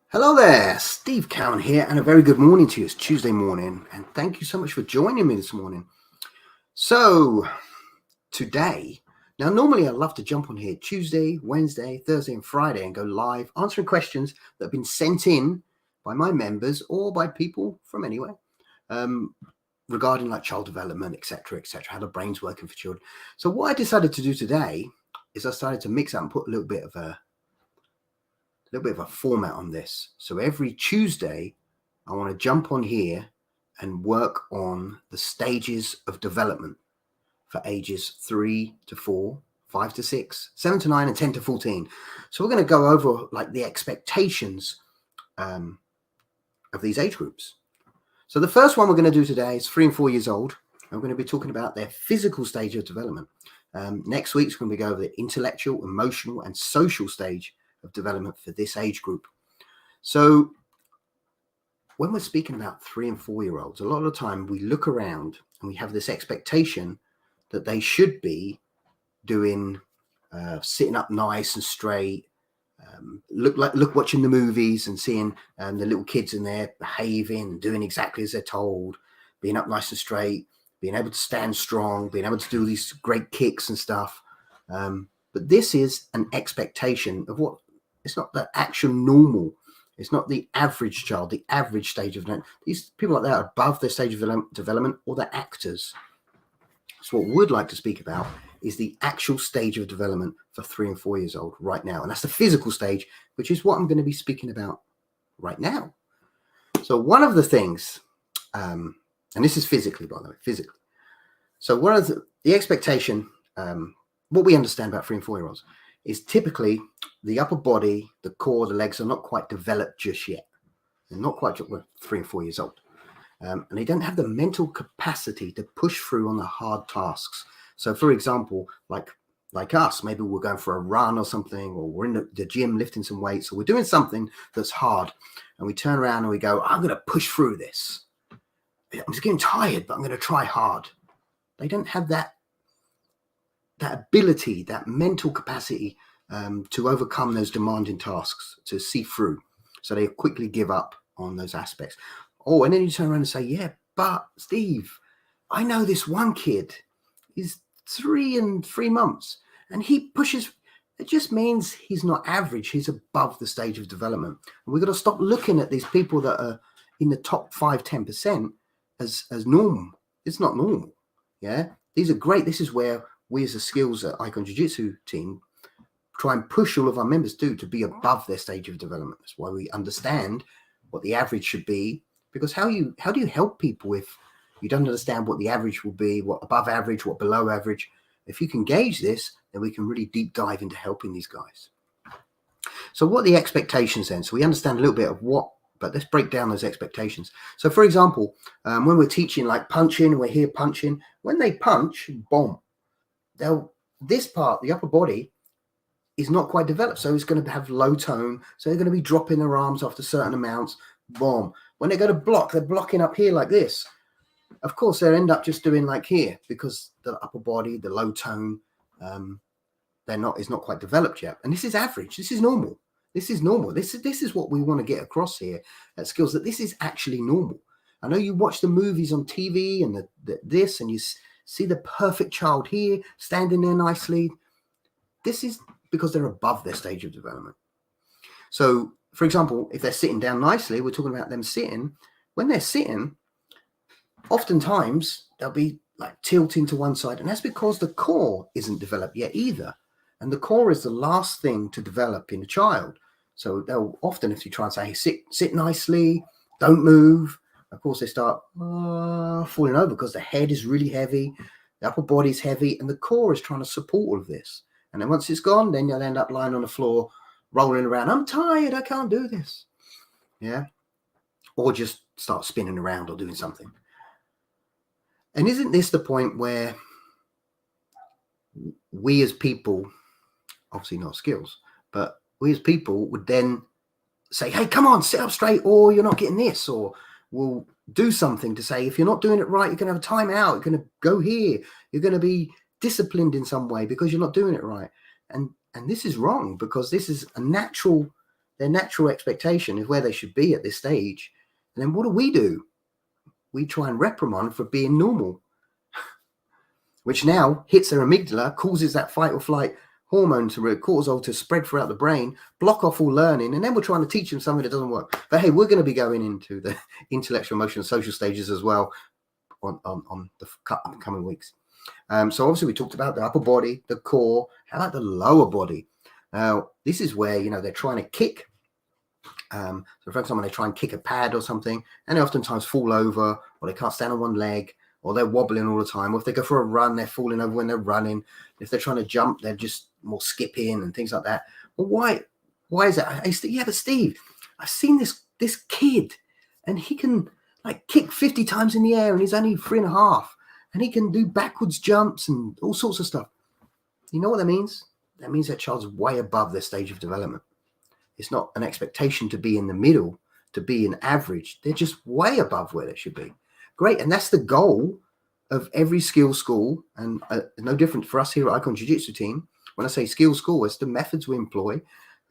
Hello there, Steve Cowan here, and a very good morning to you. It's Tuesday morning, and thank you so much for joining me this morning. So, today, now normally I love to jump on here Tuesday, Wednesday, Thursday, and Friday and go live answering questions that have been sent in by my members or by people from anywhere regarding like child development, etc., how the brain's working for children. So, what I decided to do today is I started to mix up and put a little bit of a format on this. So every Tuesday, I want to jump on here and work on the stages of development for ages 3 to 4, 5 to 6, 7 to 9, and 10 to 14. So we're going to go over like the expectations of these age groups. So the first one we're going to do today is 3 and 4 years old. And we're going to be talking about their physical stage of development. Next week's going to be go over the intellectual, emotional, and social stage of development for this age group. So when we're speaking about 3 and 4 year olds, a lot of the time we look around and we have this expectation that they should be sitting up nice and straight, look watching the movies and seeing the little kids in there behaving, doing exactly as they're told, being up nice and straight, being able to stand strong, being able to do these great kicks and stuff. But this is an expectation of what it's not the actual normal. It's not the average child, the average stage of development. These people like that are above their stage of development, or they're actors. So what we would like to speak about is the actual stage of development for 3 and 4 years old right now. And that's the physical stage, which is what I'm going to be speaking about right now. So one of the things, and this is physically, by the way, physically. So one of the expectation, what we understand about 3 and 4 year olds is typically the upper body, the core, the legs are not quite developed just yet. They're not quite 3 and 4 years old. And they don't have the mental capacity to push through on the hard tasks. So for example, like us, maybe we're going for a run or something, or we're in the gym lifting some weights, or we're doing something that's hard, and we turn around and we go, I'm going to push through this. I'm just getting tired, but I'm going to try hard. They don't have that ability, that mental capacity to overcome those demanding tasks, to see through. So they quickly give up on those aspects. Oh, and then you turn around and say, yeah, but Steve, I know this one kid, he's 3 and 3 months, and he pushes. It just means he's not average. He's above the stage of development. And we've got to stop looking at these people that are in the top 5-10% as normal. It's not normal. Yeah, these are great. This is where we as a skills at Icon Jiu-Jitsu team try and push all of our members to be above their stage of development. That's why we understand what the average should be, because how do you help people if you don't understand what the average will be, what above average, what below average? If you can gauge this, then we can really deep dive into helping these guys. So what are the expectations then? So we understand a little bit of what, but let's break down those expectations. So for example, when we're teaching like punching, we're here punching, when they punch, boom, this part, the upper body, is not quite developed. So it's going to have low tone. So they're going to be dropping their arms after certain amounts. Boom. When they go to block, they're blocking up here like this. Of course, they'll end up just doing like here because the upper body, the low tone, is not quite developed yet. And this is average. This is normal. This is normal. This is what we want to get across here at Skills, that this is actually normal. I know you watch the movies on TV and this, and you see the perfect child here standing there nicely. This is because they're above their stage of development. So, for example, if they're sitting down nicely, we're talking about them sitting. When they're sitting, oftentimes they'll be like tilting to one side, and that's because the core isn't developed yet either. And the core is the last thing to develop in a child. So they'll often, if you try and say, hey, sit nicely, don't move, of course they start falling over because the head is really heavy, the upper body is heavy, and the core is trying to support all of this. And then once it's gone, then you'll end up lying on the floor, rolling around. I'm tired, I can't do this. Yeah. Or just start spinning around or doing something. And isn't this the point where we as people, obviously not skills, but we as people would then say, hey, come on, sit up straight, or you're not getting this, or we'll do something to say, if you're not doing it right, you're going to have a timeout, you're going to go here, you're going to be disciplined in some way because you're not doing it right. And this is wrong, because this is a natural Their natural expectation is where they should be at this stage. And then what do? We try and reprimand for being normal, which now hits their amygdala, causes that fight or flight hormone to cortisol to spread throughout the brain, block off all learning, and then we're trying to teach them something that doesn't work. But hey, we're going to be going into the intellectual, emotional, social stages as well on the coming weeks. So obviously we talked about the upper body, the core. How about the lower body? Now, this is where, they're trying to kick. So for example, they try and kick a pad or something, and they oftentimes fall over, or they can't stand on one leg, or they're wobbling all the time. Or if they go for a run, they're falling over when they're running. If they're trying to jump, they're just more skipping and things like that. Well, why is that? Yeah, but Steve, I've seen this kid, and he can kick 50 times in the air, and he's only 3.5, and he can do backwards jumps and all sorts of stuff. You know what that means? That means that child's way above their stage of development. It's not an expectation to be in the middle, to be an average. They're just way above where they should be. Great. And that's the goal of every skills school. And no different for us here at Icon Jiu-Jitsu team. When I say skills school, it's the methods we employ.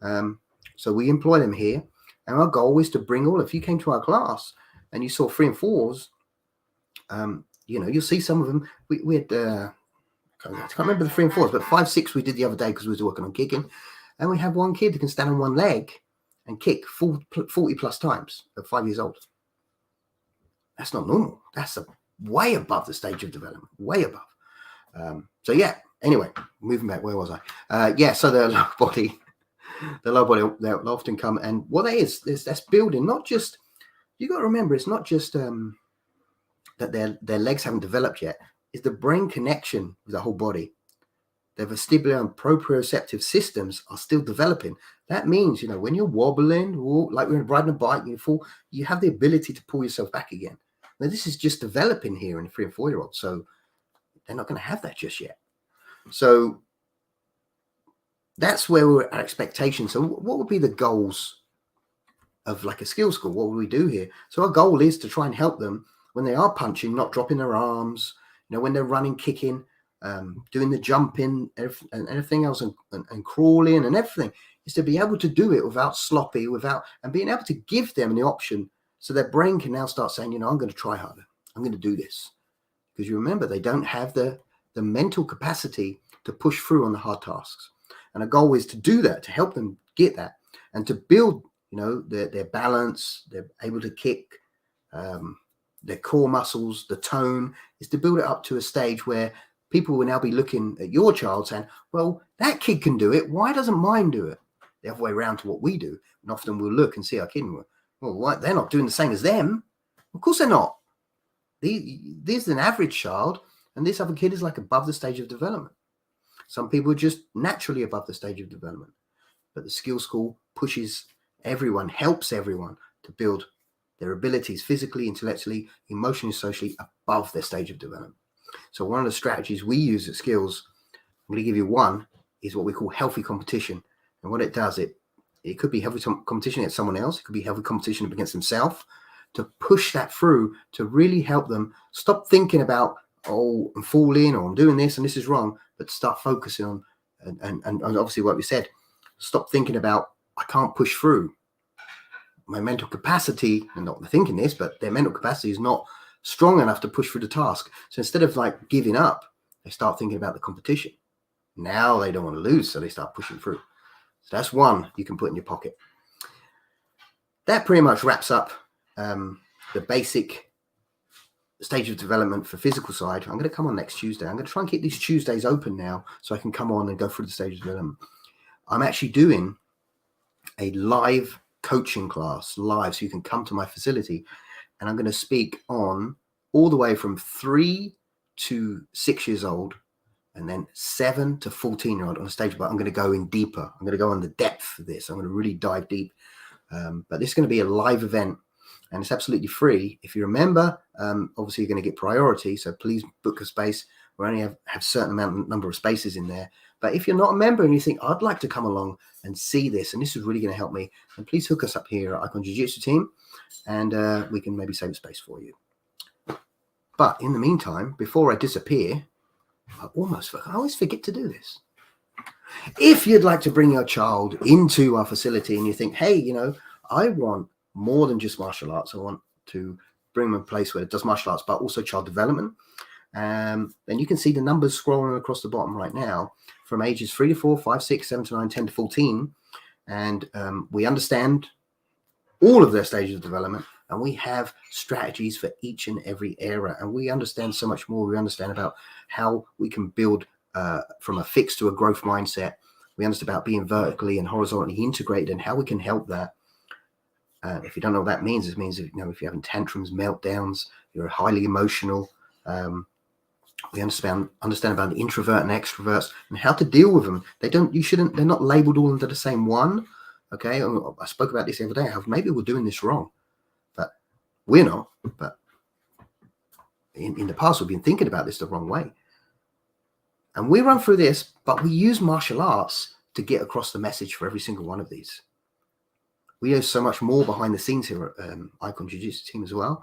So we employ them here. And our goal is to bring if you came to our class and you saw 3 and 4s, you'll see some of them. We had, I can't remember the 3 and 4s, but 5, 6 we did the other day because we was working on kicking. And we have one kid that can stand on one leg and kick 40 plus times at 5 years old. That's not normal. That's way above the stage of development, way above. So yeah, anyway, moving back, where was I? So the lower body, they'll often come, and what that is that's building, not just, you got to remember, it's not just that their legs haven't developed yet, it's the brain connection with the whole body. Their vestibular and proprioceptive systems are still developing. That means, when you're wobbling, like when you're riding a bike, you fall, you have the ability to pull yourself back again. Now, this is just developing here in 3 and 4-year-olds, so they're not going to have that just yet. So that's where we're at expectation. So what would be the goals of a skill school? What would we do here? So our goal is to try and help them when they are punching, not dropping their arms, when they're running, kicking, doing the jumping and everything else, and crawling and everything, is to be able to do it without sloppy, and being able to give them the option so their brain can now start saying, I'm going to try harder. I'm going to do this. Because you remember, they don't have the mental capacity to push through on the hard tasks. And a goal is to do that, to help them get that, and to build, their balance, they're able to kick, their core muscles, the tone, is to build it up to a stage where people will now be looking at your child saying, well, that kid can do it. Why doesn't mine do it? The other way around to what we do. And often we'll look and see our kid, well, they're not doing the same as them. Of course they're not. This is an average child, and this other kid is above the stage of development. Some people are just naturally above the stage of development. But the skill school pushes everyone, helps everyone to build their abilities physically, intellectually, emotionally, socially above their stage of development. So one of the strategies we use at Skills, I'm going to give you one, is what we call healthy competition. And what it does, it could be healthy competition against someone else. It could be healthy competition against themselves, to push that through, to really help them stop thinking about, I'm falling, or I'm doing this and this is wrong, but start focusing on, and obviously what we said, stop thinking about, I can't push through. My mental capacity, and not thinking this, but their mental capacity is not strong enough to push through the task. So instead of giving up, they start thinking about the competition. Now they don't want to lose, so they start pushing through. So that's one you can put in your pocket. That pretty much wraps up the basic stage of development for physical side. I'm going to come on next Tuesday. I'm going to try and keep these Tuesdays open now so I can come on and go through the stage of development. I'm actually doing a live coaching class, live, so you can come to my facility, and I'm going to speak on all the way from 3 to 6 years old, and then 7 to 14-year-old on a stage. But I'm going to go in deeper. I'm going to go on the depth of this. I'm going to really dive deep. But this is going to be a live event, and it's absolutely free. If you're a member, obviously you're going to get priority. So please book a space. We only have a certain number of spaces in there. But if you're not a member and you think, I'd like to come along and see this, and this is really going to help me, then please hook us up here at Icon Jiu-Jitsu team, and we can maybe save a space for you. But in the meantime, before I disappear, I always forget to do this. If you'd like to bring your child into our facility and you think, hey, you know, I want more than just martial arts, I want to bring them a place where it does martial arts, but also child development, then you can see the numbers scrolling across the bottom right now from ages 3 to 4, 5, 6, 7 to 9, 10 to 14. And we understand all of their stages of development, and we have strategies for each and every era. And we understand so much more. We understand about how we can build from a fixed to a growth mindset. We understand about being vertically and horizontally integrated and how we can help that. If you don't know what that means, it means, you know, if you're having tantrums, meltdowns, you're highly emotional. We understand about the introvert and extroverts and how to deal with them. They're not labeled all into the same one. Okay. I spoke about this the other day, how maybe we're doing this wrong, but we're not. But in the past, we've been thinking about this the wrong way. And we run through this, but we use martial arts to get across the message for every single one of these. We have so much more behind the scenes here at Icon Jiu-Jitsu team as well.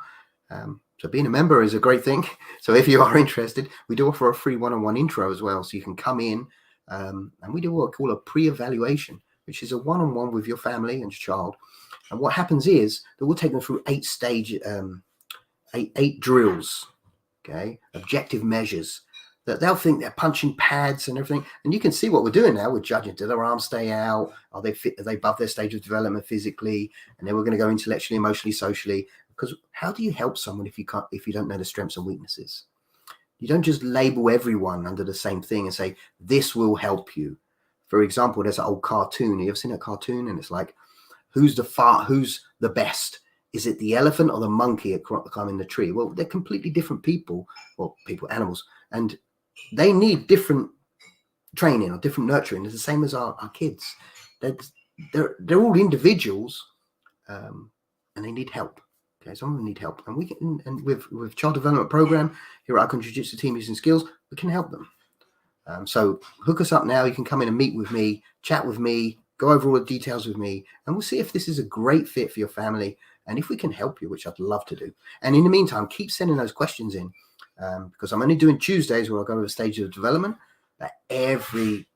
So being a member is a great thing. So if you are interested, we do offer a free one-on-one intro as well. So you can come in and we do what we call a pre-evaluation, which is a one-on-one with your family and your child. And what happens is that we'll take them through 8 drills, okay, objective measures, that they'll think they're punching pads and everything. And you can see what we're doing now. We're judging, do their arms stay out? Are they fit? Are they above their stage of development physically? And then we're going to go intellectually, emotionally, socially. Because how do you help someone if you don't know the strengths and weaknesses? You don't just label everyone under the same thing and say, this will help you. For example, there's an old cartoon. You ever seen a cartoon? And it's like, who's the best? Is it the elephant or the monkey climbing the tree? Well, they're completely different people, or animals. And they need different training or different nurturing. It's the same as our kids. They're all individuals, and they need help. Okay, some of them need help, and we can. And with child development program here at Icon Jiu-Jitsu team using skills, we can help them. So hook us up now. You can come in and meet with me, chat with me, go over all the details with me, and we'll see if this is a great fit for your family and if we can help you, which I'd love to do. And in the meantime, keep sending those questions in. Because I'm only doing Tuesdays where I'll go over the stages of development. But every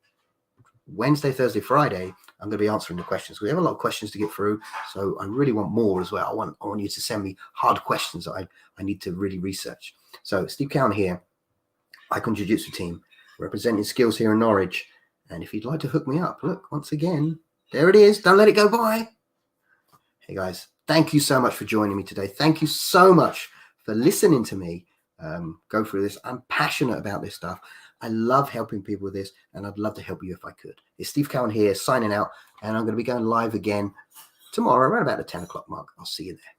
Wednesday, Thursday, Friday, I'm going to be answering the questions. We have a lot of questions to get through, so I really want more as well. I want you to send me hard questions that I need to really research. So Steve Cowan here, Icon Jiu-Jitsu team, representing skills here in Norwich. And if you'd like to hook me up, look, once again, there it is. Don't let it go by. Hey guys, thank you so much for joining me today. Thank you so much for listening to me. Go through this. I'm passionate about this stuff. I love helping people with this, and I'd love to help you if I could. It's Steve Cowan here signing out, and I'm going to be going live again tomorrow around about the 10 o'clock mark. I'll see you there.